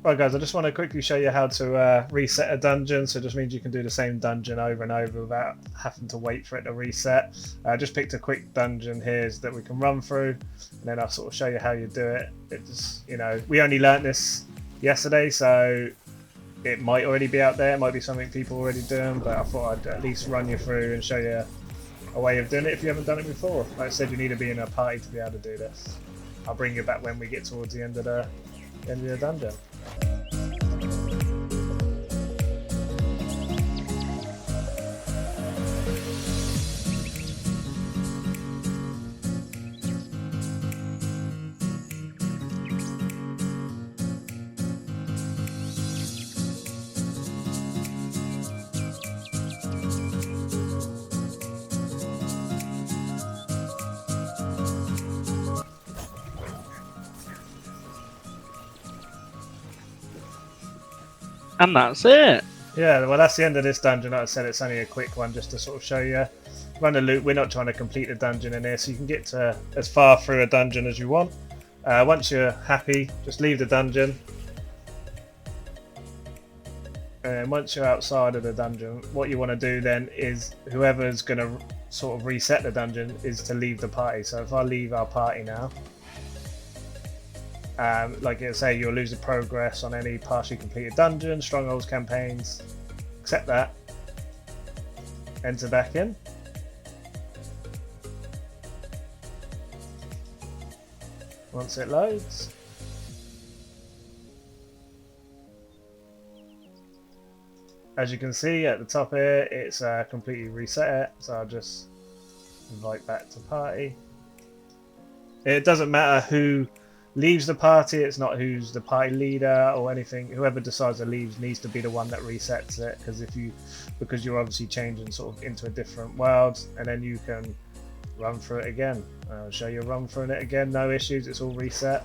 Right guys, I just want to quickly show you how to reset a dungeon. So it just means you can do the same dungeon over and over without having to wait for it to reset. I just picked a quick dungeon here that we can run through, and then I'll sort of show you how you do it. It's, you know, we only learnt this yesterday, so it might already be out there. It might be something people already doing, but I thought I'd at least run you through and show you a way of doing it if you haven't done it before. Like I said, you need to be in a party to be able to do this. I'll bring you back when we get towards the end of the dungeon. And that's it. Yeah, well, that's the end of this dungeon. Like I said, it's only a quick one just to sort of show you. Run a loop. We're not trying to complete the dungeon in here, so you can get to as far through a dungeon as you want. Once you're happy, just leave the dungeon. And once you're outside of the dungeon, what you want to do then is whoever's going to sort of reset the dungeon is to leave the party. So if I leave our party now, like I say, you'll lose the progress on any partially completed dungeons, strongholds, campaigns. Accept that. Enter back in. Once it loads. As you can see at the top here, it's completely reset it. So I'll just invite back to party. It doesn't matter who leaves the party. It's not who's the party leader or anything. Whoever decides to leave needs to be the one that resets it, because you're obviously changing sort of into a different world, and then you can run through it again. I'll show you run through it again, no issues, it's all reset.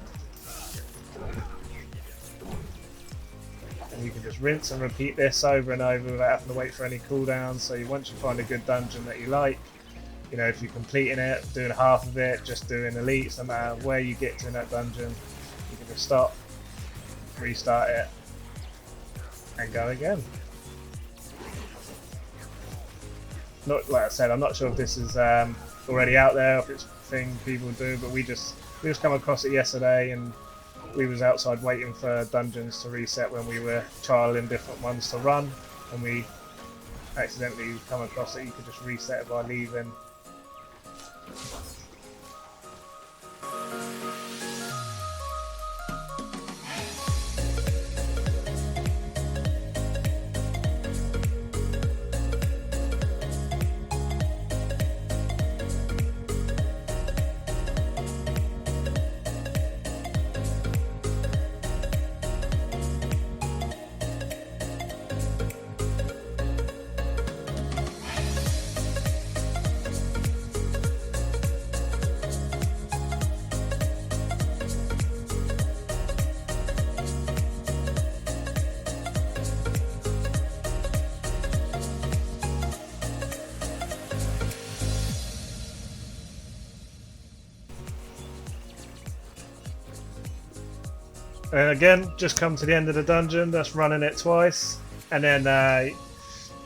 And you can just rinse and repeat this over and over without having to wait for any cooldowns. So once you find a good dungeon that you like, you know, if you're completing it, doing half of it, just doing elites, no matter where you get to in that dungeon, you can just stop, restart it, and go again. Not like I said, I'm not sure if this is already out there, if it's a thing people do, but we just come across it yesterday, and we was outside waiting for dungeons to reset when we were trialing different ones to run, and we accidentally come across it. You could just reset it by leaving. And again, just come to the end of the dungeon, that's running it twice, and then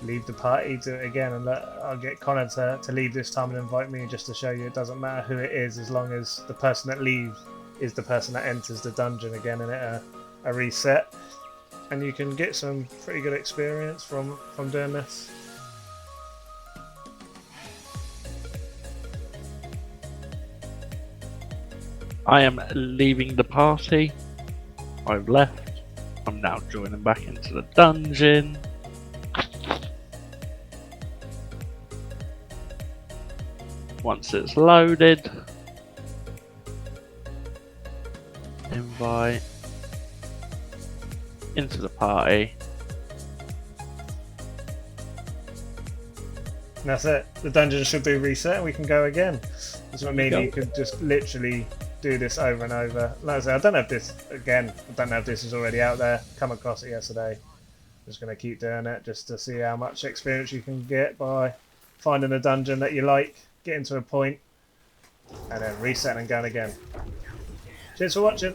leave the party, do it again, and I'll get Connor to leave this time and invite me, just to show you it doesn't matter who it is, as long as the person that leaves is the person that enters the dungeon again, and it a reset. And you can get some pretty good experience from doing this. I am leaving the party. I've left. I'm now joining back into the dungeon. Once it's loaded, invite into the party. And that's it. The dungeon should be reset and we can go again. That's what I mean. You could just literally do this over and over. Like I say, I don't know if this is already out there. Come across it yesterday. I'm just going to keep doing it just to see how much experience you can get by finding a dungeon that you like, getting to a point, and then resetting and going again. Cheers for watching.